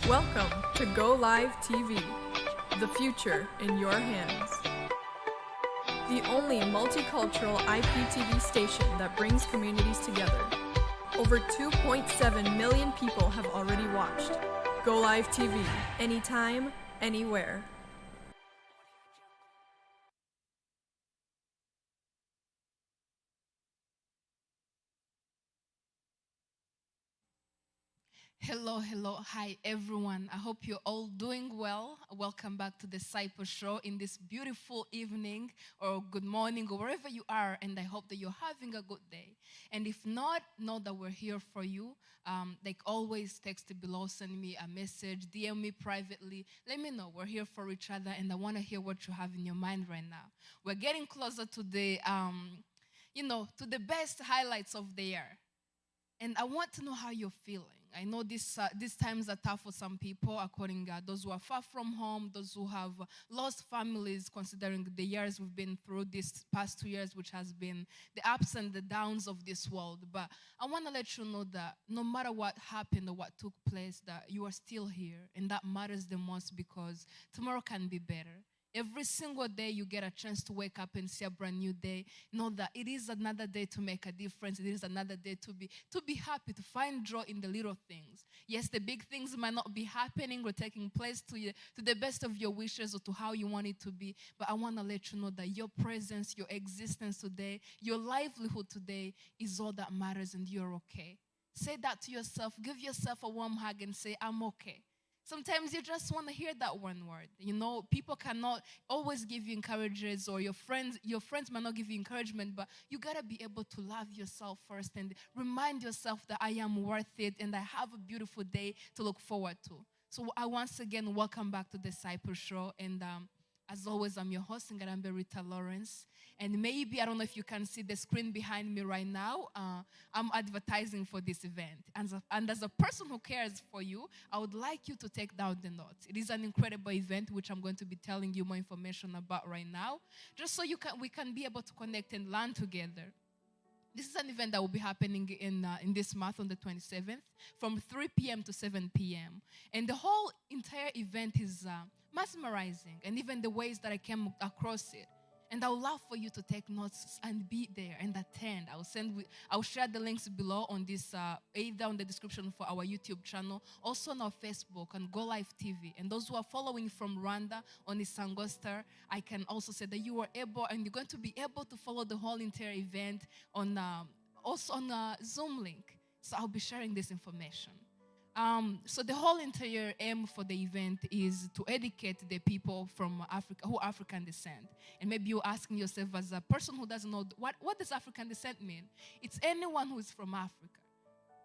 Welcome to Golive TV, the future in your hands. The only multicultural IPTV station that brings communities together. Over 2.7 million people have already watched. Golive TV, anytime, anywhere. Hello, hi everyone. I hope you're all doing well. Welcome back to the Cypher Show in this beautiful evening or good morning or wherever you are, and I hope that you're having a good day. And if not, know that we're here for you. Like always, text below, send me a message, DM me privately. Let me know we're here for each other, and I want to hear what you have in your mind right now. We're getting closer to the, to the best highlights of the year. And I want to know how you're feeling. I know these times are tough for some people, according those who are far from home, those who have lost families, considering the years we've been through these past 2 years, which has been the ups and the downs of this world. But I want to let you know that no matter what happened or what took place, that you are still here. And that matters the most because tomorrow can be better. Every single day you get a chance to wake up and see a brand new day. Know that it is another day to make a difference. It is another day to be happy, to find joy in the little things. Yes, the big things might not be happening or taking place to the best of your wishes or to how you want it to be. But I want to let you know that your presence, your existence today, your livelihood today is all that matters, and you're okay. Say that to yourself. Give yourself a warm hug and say, I'm okay. Sometimes you just want to hear that one word. You know, people cannot always give you encouragements, or your friends might not give you encouragement, but you got to be able to love yourself first and remind yourself that I am worth it and I have a beautiful day to look forward to. So I once again welcome back to the Cypher Show, and as always, I'm your host, Ngarambe Rita Lawrence. And maybe, I don't know if you can see the screen behind me right now, I'm advertising for this event. And as a person who cares for you, I would like you to take down the notes. It is an incredible event, which I'm going to be telling you more information about right now, just so we can be able to connect and learn together. This is an event that will be happening in this month on the 27th from 3 p.m. to 7 p.m. And the whole entire event is mesmerizing, and even the ways that I came across it. And I would love for you to take notes and be there and attend. I'll share the links below on this, either on the description for our YouTube channel, also on our Facebook, on Golive TV. And those who are following from Rwanda on Isango Star, I can also say that you are able, and you're going to be able to follow the whole entire event on also on a Zoom link. So I'll be sharing this information. So the whole entire aim for the event is to educate the people from Africa who are African descent. And maybe you're asking yourself, as a person who doesn't know, what does African descent mean? It's anyone who is from Africa.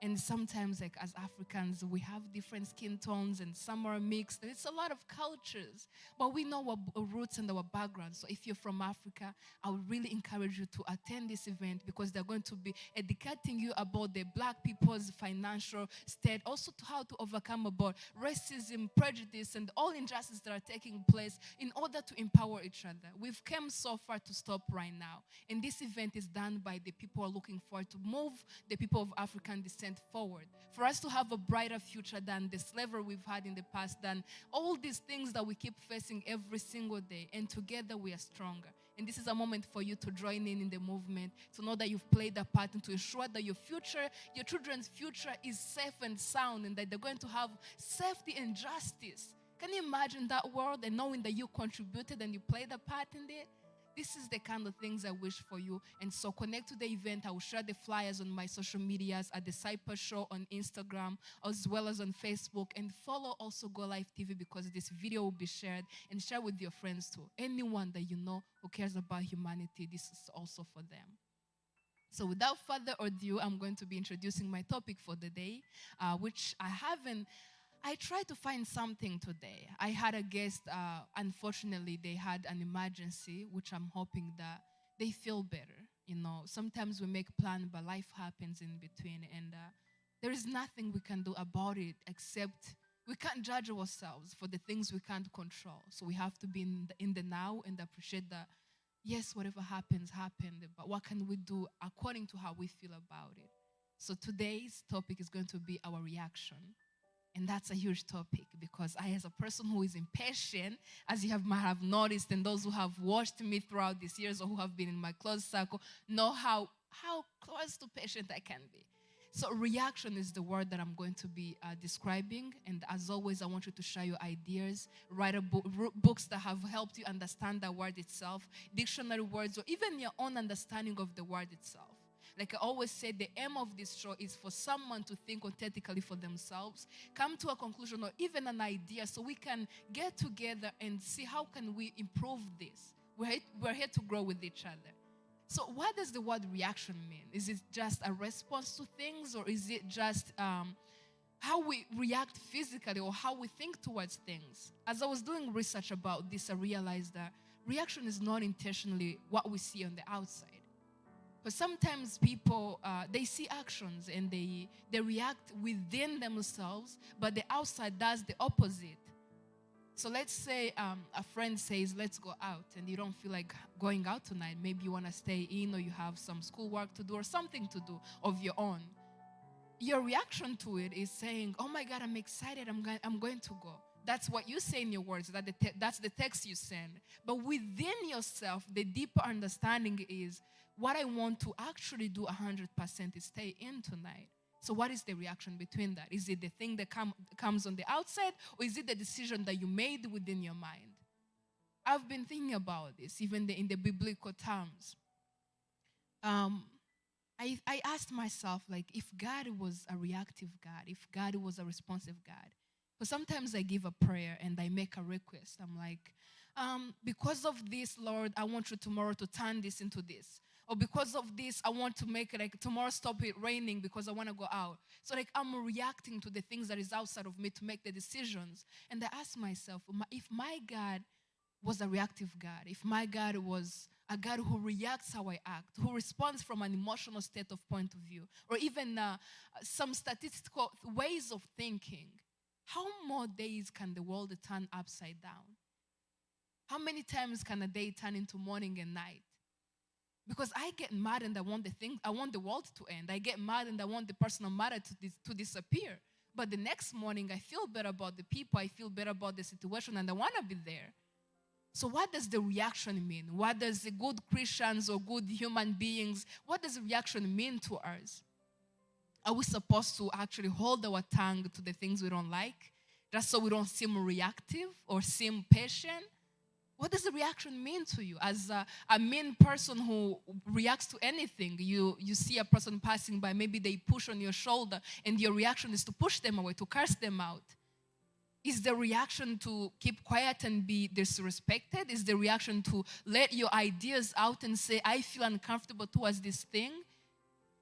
And sometimes, like as Africans, we have different skin tones, and some are mixed. It's a lot of cultures, but we know our roots and our background. So if you're from Africa, I would really encourage you to attend this event, because they're going to be educating you about the Black people's financial state, also to how to overcome about racism, prejudice, and all injustices that are taking place in order to empower each other. We've come so far to stop right now, and this event is done by the people who are looking forward to move the people of African descent forward, for us to have a brighter future than the slavery we've had in the past, than all these things that we keep facing every single day. And together we are stronger. And this is a moment for you to join in the movement, to know that you've played a part, and to ensure that your future, your children's future, is safe and sound, and that they're going to have safety and justice. Can you imagine that world, and knowing that you contributed and you played a part in it? This is the kind of things I wish for you. And so connect to the event. I will share the flyers on my social medias at the Cypher Show on Instagram, as well as on Facebook. And follow also Golive TV, because this video will be shared, and share with your friends too. Anyone that you know who cares about humanity, this is also for them. So without further ado, I'm going to be introducing my topic for the day, which I tried to find something today. I had a guest, unfortunately, they had an emergency, which I'm hoping that they feel better. You know, sometimes we make plans, but life happens in between, and there is nothing we can do about it, except we can't judge ourselves for the things we can't control. So we have to be in the now and appreciate that, yes, whatever happens, happened, but what can we do according to how we feel about it? So today's topic is going to be our reaction. And that's a huge topic because I, as a person who is impatient, as might have noticed, and those who have watched me throughout these years or who have been in my close circle know how close to patient I can be. So reaction is the word that I'm going to be describing. And as always, I want you to share your ideas, write books that have helped you understand the word itself, dictionary words, or even your own understanding of the word itself. Like I always say, the aim of this show is for someone to think authentically for themselves, come to a conclusion or even an idea so we can get together and see how can we improve this. We're here to grow with each other. So what does the word reaction mean? Is it just a response to things, or is it just how we react physically or how we think towards things? As I was doing research about this, I realized that reaction is not intentionally what we see on the outside. But sometimes people, they see actions and they react within themselves, but the outside does the opposite. So let's say a friend says, let's go out, and you don't feel like going out tonight. Maybe you want to stay in, or you have some schoolwork to do or something to do of your own. Your reaction to it is saying, oh my God, I'm excited, I'm going to go. That's what you say in your words, that's the text you send. But within yourself, the deeper understanding is, what I want to actually do 100% is stay in tonight. So what is the reaction between that? Is it the thing that comes on the outside, or is it the decision that you made within your mind? I've been thinking about this, even in the biblical terms. I asked myself, like, if God was a reactive God, if God was a responsive God. Because sometimes I give a prayer and I make a request. I'm like, because of this, Lord, I want you tomorrow to turn this into this. Or because of this, I want to make it like tomorrow stop it raining because I want to go out. So like I'm reacting to the things that is outside of me to make the decisions. And I ask myself, if my God was a reactive God, if my God was a God who reacts how I act, who responds from an emotional state of point of view, or even some statistical ways of thinking, how more days can the world turn upside down? How many times can a day turn into morning and night? Because I get mad and I want the world to end. I get mad and I want the personal matter to disappear. But the next morning, I feel better about the people. I feel better about the situation, and I want to be there. So what does the reaction mean? What does the good Christians or good human beings, what does the reaction mean to us? Are we supposed to actually hold our tongue to the things we don't like, just so we don't seem reactive or seem patient? What does the reaction mean to you? As a mean person who reacts to anything, you see a person passing by, maybe they push on your shoulder, and your reaction is to push them away, to curse them out. Is the reaction to keep quiet and be disrespected? Is the reaction to let your ideas out and say, I feel uncomfortable towards this thing?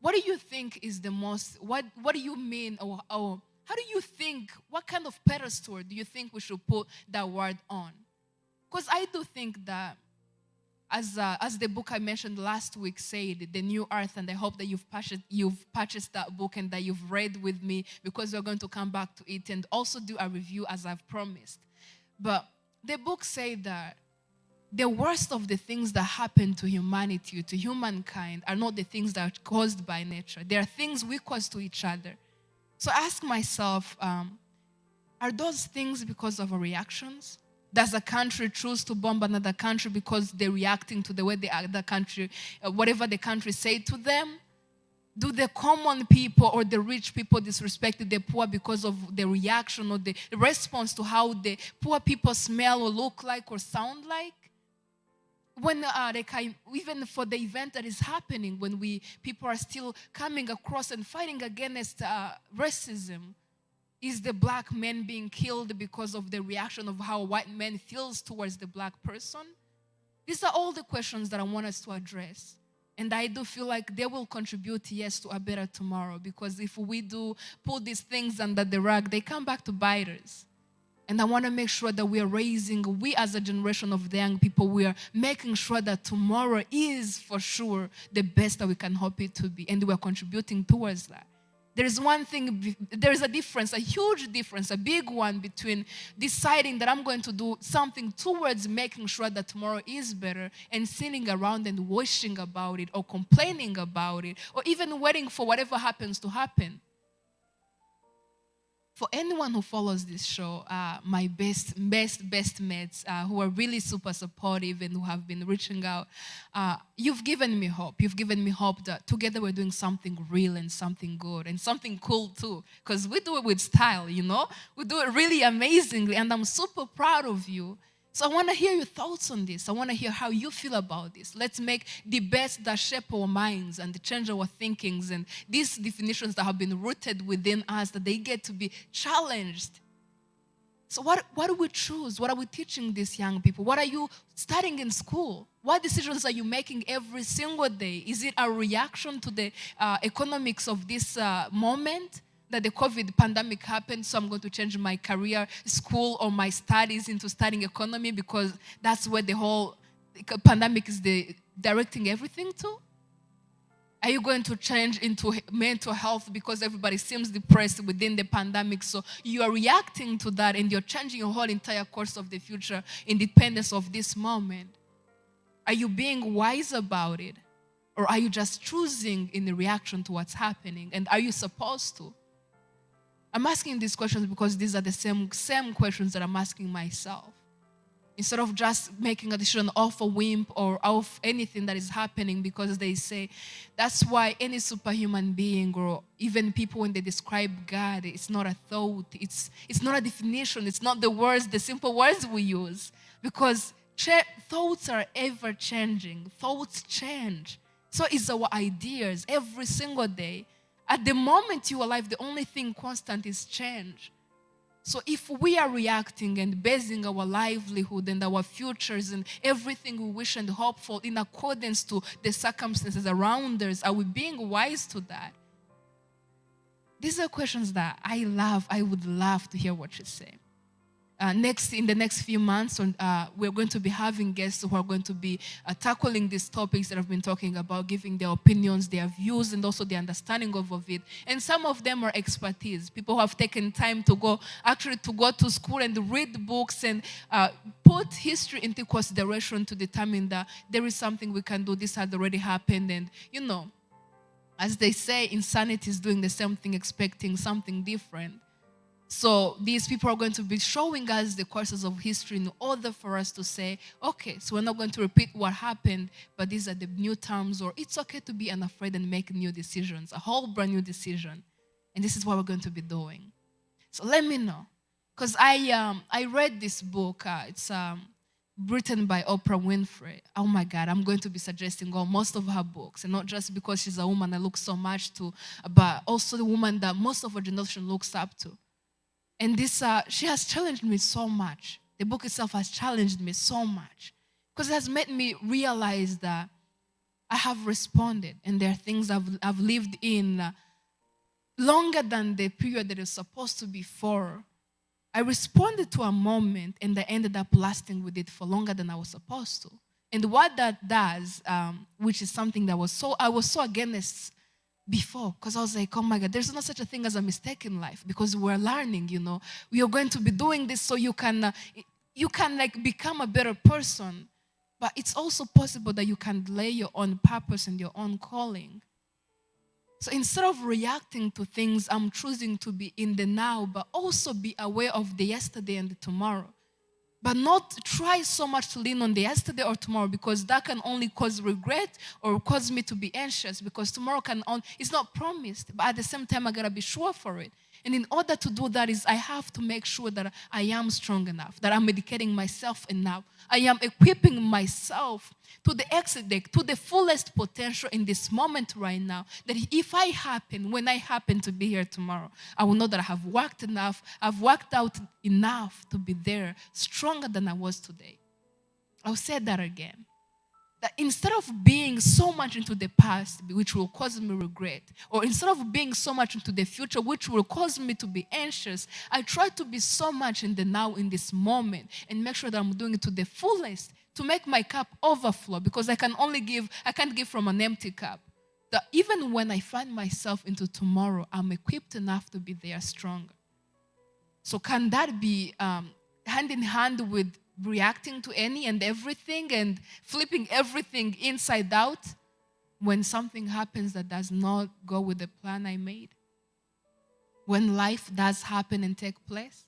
What do you think is the most, what do you mean, or how do you think, what kind of pedestal do you think we should put that word on? Because I do think that, as the book I mentioned last week said, The New Earth, and I hope that you've purchased that book and that you've read with me, because we're going to come back to it and also do a review as I've promised. But the book said that the worst of the things that happen to humanity, to humankind, are not the things that are caused by nature. They are things we cause to each other. So I ask myself, are those things because of our reactions? Does a country choose to bomb another country because they're reacting to the way the other country, whatever the country say to them? Do the common people or the rich people disrespect the poor because of the reaction or the response to how the poor people smell or look like or sound like? When even for the event that is happening, when people are still coming across and fighting against racism, is the black man being killed because of the reaction of how a white man feels towards the black person? These are all the questions that I want us to address. And I do feel like they will contribute, yes, to a better tomorrow. Because if we do put these things under the rug, they come back to bite us. And I want to make sure that we as a generation of the young people, we are making sure that tomorrow is for sure the best that we can hope it to be. And we are contributing towards that. There's a difference, a huge difference, a big one between deciding that I'm going to do something towards making sure that tomorrow is better and sitting around and wishing about it or complaining about it or even waiting for whatever happens to happen. For anyone who follows this show, my best mates who are really super supportive and who have been reaching out, you've given me hope. You've given me hope that together we're doing something real and something good and something cool too. Because we do it with style, you know? We do it really amazingly, and I'm super proud of you. So I want to hear your thoughts on this. I want to hear how you feel about this. Let's make the best that shape our minds and change our thinkings and these definitions that have been rooted within us, that they get to be challenged. So what do we choose? What are we teaching these young people? What are you studying in school? What decisions are you making every single day? Is it a reaction to the economics of this moment? That the COVID pandemic happened, so I'm going to change my career, school, or my studies into studying economy because that's where the whole pandemic is directing everything to? Are you going to change into mental health because everybody seems depressed within the pandemic, so you are reacting to that and you're changing your whole entire course of the future independence of this moment? Are you being wise about it? Or are you just choosing in the reaction to what's happening? And are you supposed to? I'm asking these questions because these are the same questions that I'm asking myself. Instead of just making a decision off a whim or off anything that is happening, because they say that's why any superhuman being or even people, when they describe God, it's not a thought, it's not a definition, it's not the words, the simple words we use. Because thoughts are ever changing. Thoughts change. So is our ideas every single day. At the moment you are alive, the only thing constant is change. So if we are reacting and basing our livelihood and our futures and everything we wish and hope for in accordance to the circumstances around us, are we being wise to that? These are questions that I would love to hear what you say. In the next few months, we're going to be having guests who are going to be tackling these topics that I've been talking about, giving their opinions, their views, and also the understanding of it. And some of them are expertise, people who have taken time to go to school and read books and put history into consideration to determine that there is something we can do. This had already happened, and as they say, insanity is doing the same thing, expecting something different. So these people are going to be showing us the courses of history in order for us to say, okay, so we're not going to repeat what happened, but these are the new terms, or it's okay to be unafraid and make new decisions, a whole brand new decision. And this is what we're going to be doing. So let me know. Because I read this book. It's written by Oprah Winfrey. Oh my God, I'm going to be suggesting most of her books. And not just because she's a woman I look so much to, but also the woman that most of our generation looks up to. And this, she has challenged me so much. The book itself has challenged me so much. Because it has made me realize that I have responded. And there are things I've lived in longer than the period that is supposed to be for. I responded to a moment and I ended up lasting with it for longer than I was supposed to. And what that does, which is something that I was so against before, because I was like, oh my God, there's not such a thing as a mistake in life, because we're learning, we are going to be doing this so you can become a better person. But it's also possible that you can delay your own purpose and your own calling. So instead of reacting to things, I'm choosing to be in the now, but also be aware of the yesterday and the tomorrow. But not try so much to lean on the yesterday or tomorrow, because that can only cause regret or cause me to be anxious, because tomorrow it's not promised. But at the same time, I gotta be sure for it. And in order to do that I have to make sure that I am strong enough, that I'm educating myself enough. I am equipping myself to the fullest potential in this moment right now, that when I happen to be here tomorrow, I will know that I have worked enough, I've worked out enough to be there, stronger than I was today. I'll say that again. That instead of being so much into the past, which will cause me regret, or instead of being so much into the future, which will cause me to be anxious, I try to be so much in the now, in this moment, and make sure that I'm doing it to the fullest, to make my cup overflow, because I can't give from an empty cup. That even when I find myself into tomorrow, I'm equipped enough to be there stronger. So can that be hand in hand with reacting to any and everything and flipping everything inside out when something happens that does not go with the plan I made? when life does happen and take place?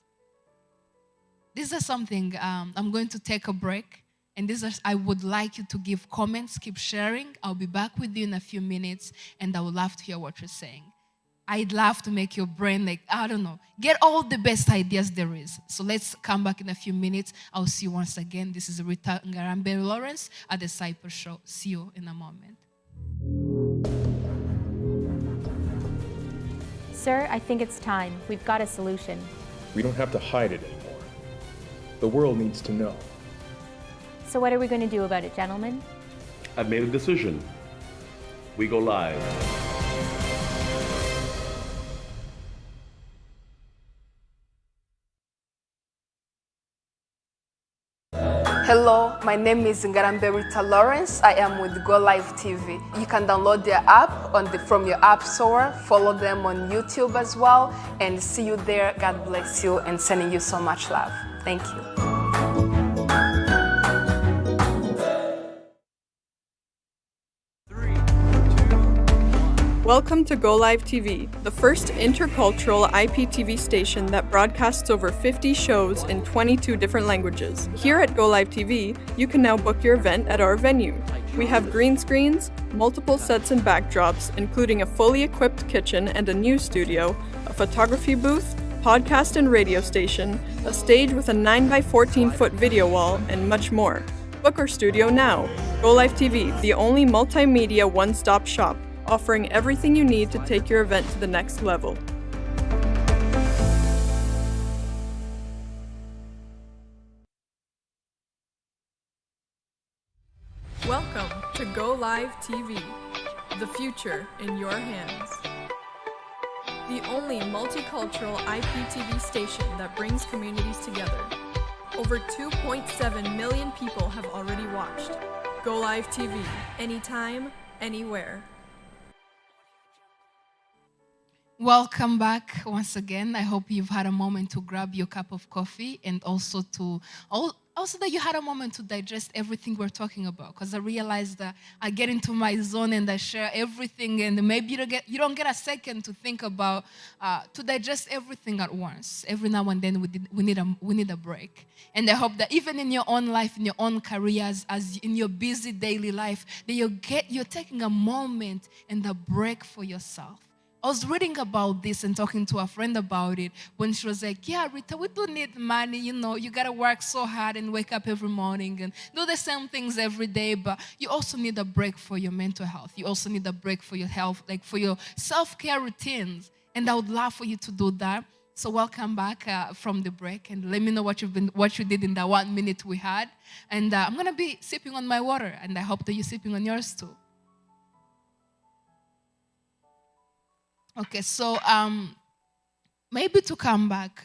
This is something I'm going to take a break. And I would like you to give comments, keep sharing. I'll be back with you in a few minutes, and I would love to hear what you're saying. I'd love to make your brain, get all the best ideas there is. So let's come back in a few minutes. I'll see you once again. This is Rita Ngarambe Lawrence at the Cyper Show. See you in a moment. Sir, I think it's time. We've got a solution. We don't have to hide it anymore. The world needs to know. So what are we going to do about it, gentlemen? I've made a decision. We go live. Hello, my name is Ngarambe Rita Lawrence. I am with Golive TV. You can download their app from your app store, follow them on YouTube as well, and see you there. God bless you, and sending you so much love. Thank you. Welcome to Golive TV, the first intercultural IPTV station that broadcasts over 50 shows in 22 different languages. Here at Golive TV, you can now book your event at our venue. We have green screens, multiple sets and backdrops, including a fully equipped kitchen and a news studio, a photography booth, podcast and radio station, a stage with a 9x14-foot video wall, and much more. Book our studio now. Golive TV, the only multimedia one-stop shop, offering everything you need to take your event to the next level. Welcome to Go Live TV, the future in your hands. The only multicultural IPTV station that brings communities together. Over 2.7 million people have already watched. Go Live TV, anytime, anywhere. Welcome back once again. I hope you've had a moment to grab your cup of coffee, and also that you had a moment to digest everything we're talking about. Because I realized that I get into my zone and I share everything, and maybe you don't get a second to think about to digest everything at once. Every now and then we need a break. And I hope that even in your own life, in your own careers, as in your busy daily life, that you're taking a moment and a break for yourself. I was reading about this and talking to a friend about it when she was like, yeah, Rita, we do need money, you got to work so hard and wake up every morning and do the same things every day, but you also need a break for your mental health. You also need a break for your health, like for your self-care routines. And I would love for you to do that. So welcome back from the break, and let me know what you did in that 1 minute we had. And I'm going to be sipping on my water, and I hope that you're sipping on yours too. Okay, so maybe to come back,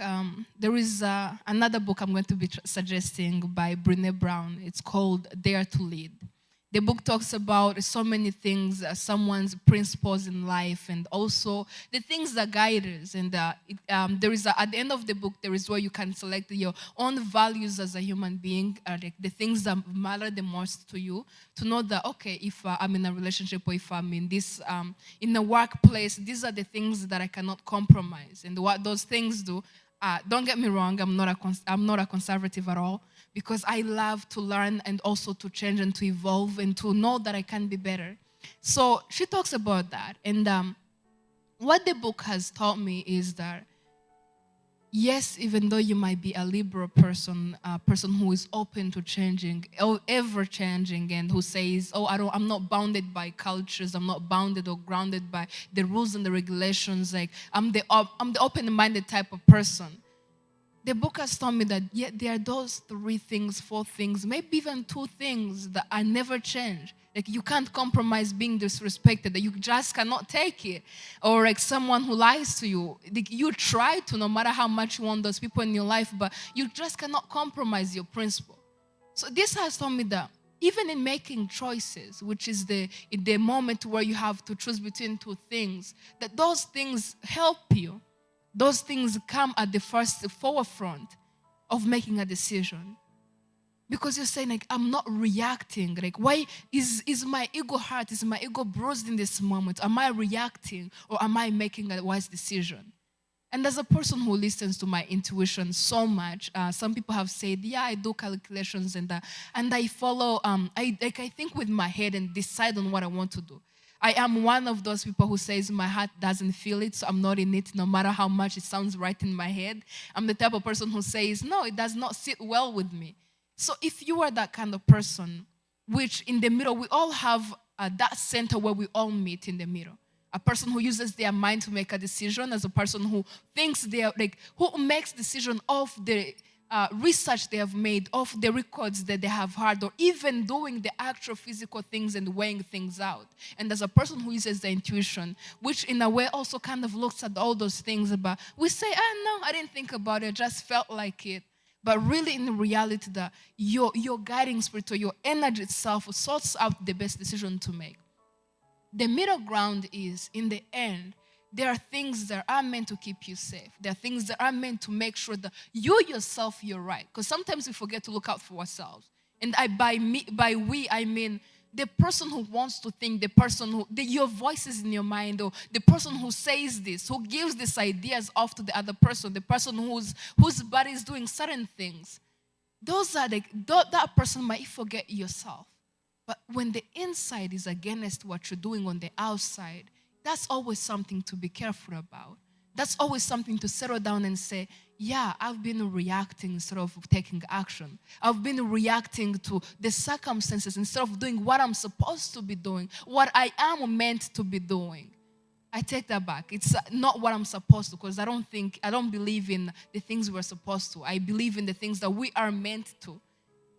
there is another book I'm going to be suggesting by Brené Brown. It's called Dare to Lead. The book talks about so many things, someone's principles in life, and also the things that guide us. And there is at the end of the book, there is where you can select your own values as a human being, like the things that matter the most to you. To know that, okay, if I'm in a relationship or if I'm in this in a workplace, these are the things that I cannot compromise. And what those things do. Don't get me wrong, I'm not a conservative at all, because I love to learn and also to change and to evolve and to know that I can be better. So she talks about that. And what the book has taught me is that, yes, even though you might be a liberal person, a person who is open to changing, ever changing, and who says, I'm not bounded by cultures, I'm not bounded or grounded by the rules and the regulations, like I'm the open-minded type of person. The book has taught me that there are those 3 things, 4 things, maybe even 2 things that I never change. Like you can't compromise being disrespected, that you just cannot take it. Or like someone who lies to you. You try to, no matter how much you want those people in your life, but you just cannot compromise your principle. So this has taught me that even in making choices, which is the moment where you have to choose between 2 things, that those things help you. Those things come at the forefront of making a decision. Because you're saying, like, I'm not reacting. Like, why is my ego hurt? Is my ego bruised in this moment? Am I reacting, or am I making a wise decision? And as a person who listens to my intuition so much, some people have said, yeah, I do calculations and I follow, I think with my head and decide on what I want to do. I am one of those people who says my heart doesn't feel it, so I'm not in it, no matter how much it sounds right in my head. I'm the type of person who says, no, it does not sit well with me. So if you are that kind of person, which in the middle, we all have that center where we all meet in the middle. A person who uses their mind to make a decision, as a person who thinks who makes decision of the research they have made, of the records that they have heard, or even doing the actual physical things and weighing things out. And as a person who uses the intuition, which in a way also kind of looks at all those things, but we say, no, I didn't think about it, just felt like it. But really, in reality, that your guiding spirit or your energy itself sorts out the best decision to make. The middle ground is, in the end, there are things that are meant to keep you safe. There are things that are meant to make sure that you yourself, you're right. Because sometimes we forget to look out for ourselves. And by we, I mean the person who wants to think, the person who, your voices in your mind, or the person who says this, who gives these ideas off to the other person, the person whose body is doing certain things. Those are that person might forget yourself. But when the inside is against what you're doing on the outside, that's always something to be careful about. That's always something to settle down and say, yeah, I've been reacting instead of taking action. I've been reacting to the circumstances instead of doing what I'm supposed to be doing, what I am meant to be doing. I take that back. It's not what I'm supposed to, because I don't believe in the things we're supposed to. I believe in the things that we are meant to.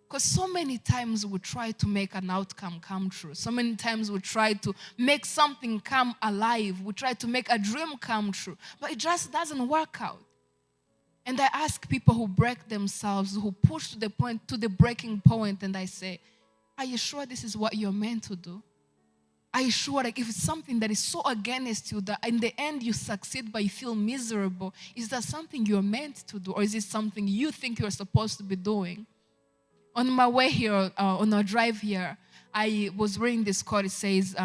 Because so many times we try to make an outcome come true. So many times we try to make something come alive. We try to make a dream come true. But it just doesn't work out. And I ask people who break themselves, who push to the breaking point, and I say, are you sure this is what you're meant to do? Are you sure, if it's something that is so against you that in the end you succeed but you feel miserable, is that something you're meant to do, or is it something you think you're supposed to be doing? On my way here, on our drive here, I was reading this quote. It says,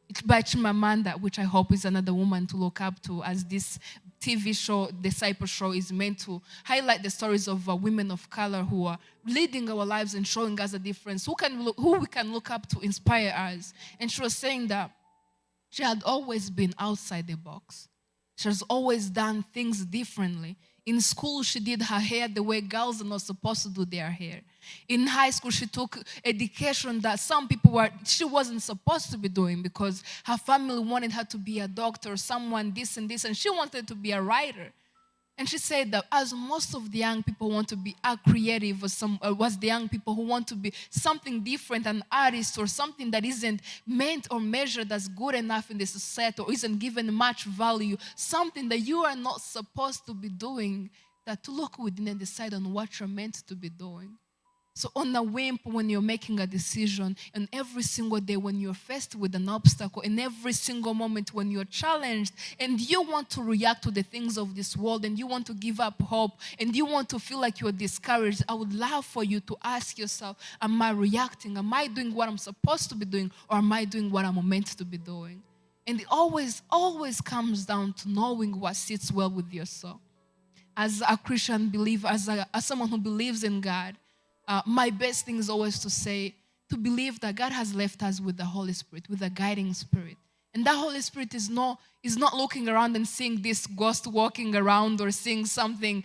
it's by Chimamanda, which I hope is another woman to look up to, as this TV show, Disciple Show, is meant to highlight the stories of women of color who are leading our lives and showing us a difference, who we can look up to inspire us. And she was saying that she had always been outside the box. She has always done things differently. In school, she did her hair the way girls are not supposed to do their hair. In high school, she took education that she wasn't supposed to be doing, because her family wanted her to be a doctor, or someone this and this, and she wanted to be a writer. And she said that as most of the young people want to be a creative, or was the young people who want to be something different, an artist, or something that isn't meant or measured as good enough in the society, or isn't given much value, something that you are not supposed to be doing, that to look within and decide on what you're meant to be doing. So on a whim, when you're making a decision, and every single day when you're faced with an obstacle, and every single moment when you're challenged, and you want to react to the things of this world, and you want to give up hope, and you want to feel like you're discouraged, I would love for you to ask yourself, am I reacting? Am I doing what I'm supposed to be doing, or am I doing what I'm meant to be doing? And it always comes down to knowing what sits well with your soul. As a Christian believer, as someone who believes in God, my best thing is always to believe that God has left us with the Holy Spirit, with a guiding spirit. And that Holy Spirit is not looking around and seeing this ghost walking around, or seeing something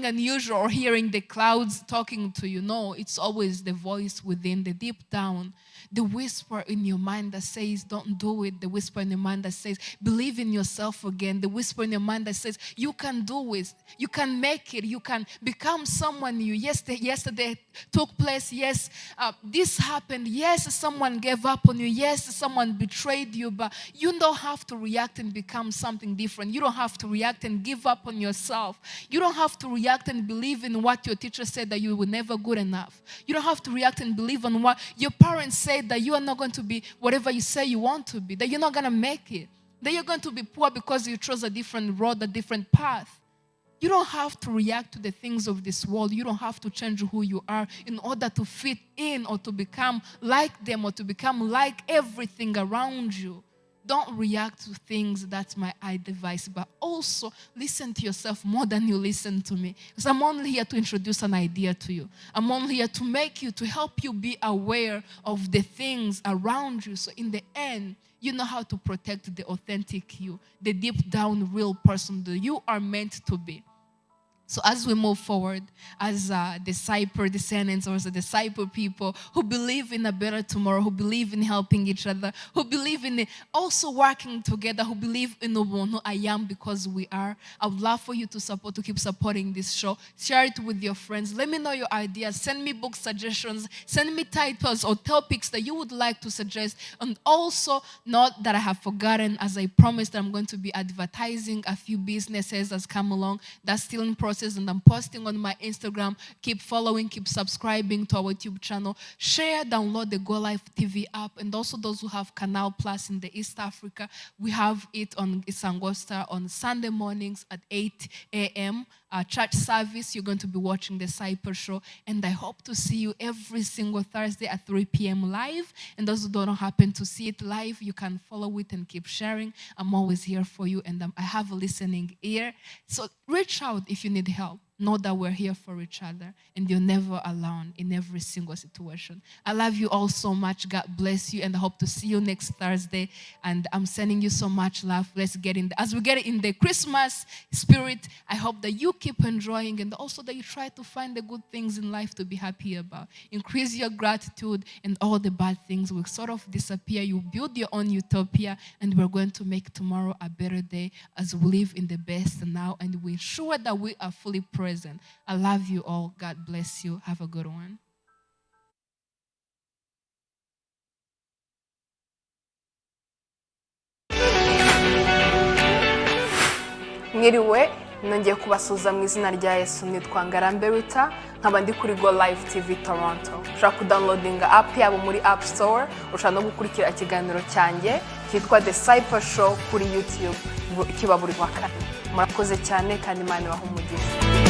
unusual, or hearing the clouds talking to you. No, it's always the voice within, the deep down, the whisper in your mind that says, don't do it. The whisper in your mind that says, believe in yourself again. The whisper in your mind that says, you can do it. You can make it. You can become someone new. Yes, yesterday took place. Yes, this happened. Yes, someone gave up on you. Yes, someone betrayed you. But you don't have to react and become something different. You don't have to react and give up on yourself. You don't have to react and believe in what your teacher said, that you were never good enough. You don't have to react and believe on what your parents said, that you are not going to be whatever you say you want to be, that you're not going to make it, that you're going to be poor because you chose a different road, a different path. You don't have to react to the things of this world. You don't have to change who you are in order to fit in, or to become like them, or to become like everything around you. Don't react to things that's my advice, but also listen to yourself more than you listen to me. Because I'm only here to introduce an idea to you. I'm only here to help you be aware of the things around you. So in the end, you know how to protect the authentic you, the deep down real person that you are meant to be. So as we move forward as disciple descendants or as a disciple people who believe in a better tomorrow, who believe in helping each other, who believe in also working together, who believe in the one who I am because we are, I would love for you to keep supporting this show. Share it with your friends. Let me know your ideas. Send me book suggestions. Send me titles or topics that you would like to suggest. And also, not that I have forgotten, as I promised, I'm going to be advertising a few businesses as come along. That's still in process. And I'm posting on my Instagram. Keep following, keep subscribing to our YouTube channel. Share, download the Golive TV app. And also those who have Canal Plus in the East Africa, we have it on Isangosta on Sunday mornings at 8 a.m. Church service. You're going to be watching the Cyper Show. And I hope to see you every single Thursday at 3 p.m. live. And those who don't happen to see it live, you can follow it and keep sharing. I'm always here for you, and I have a listening ear. So reach out if you need help. Know that we're here for each other, and you're never alone in every single situation. I love you all so much. God bless you, and I hope to see you next Thursday. And I'm sending you so much love. Let's get in as we get in the Christmas spirit. I hope that you keep enjoying, and also that you try to find the good things in life to be happy about. Increase your gratitude, and all the bad things will sort of disappear. You build your own utopia, and we're going to make tomorrow a better day as we live in the best now, and we ensure that we are fully present. I love you all. God bless you. Have a good one. Mwiriwe, nongeye kubasuhuza mu izina rya Yesu. Nitwa Ngarambe Rita, nkaba ndi kuri Golive TV Toronto. Ushobora kudownloadinga app yabo muri App Store, ushobora no gukurikira ikiganiro cyanjye cyitwa The Cyper Show kuri YouTube kiba buri wa kane. Murakoze cyane kandi Imana ibahe umugisha.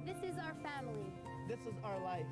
This is our family. This is our life.